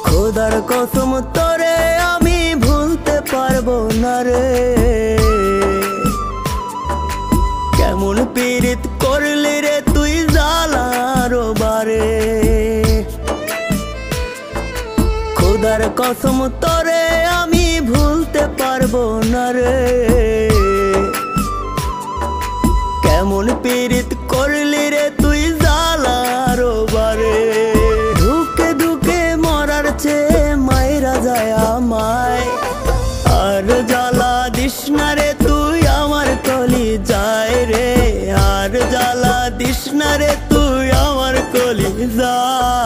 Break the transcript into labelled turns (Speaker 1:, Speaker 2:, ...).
Speaker 1: খোদার কসম তোরে আমি ভুলতে পারবো না রে, কেমন পীড়িত করলি রে তুই জ্বালার বারে। খোদার কসম তোরে আমি ভুলতে পারবো না রে, কেমন পীড়িত করলি রে তুই জ্বালার বারে। ধুকে ধুকে মরার চেয়ে মাইরা যায় আমায়, আর জ্বালা দিস না রে তুই আমার কলি যায় রে, আর জ্বালা দিস না রে তুই আমার কলি যায়।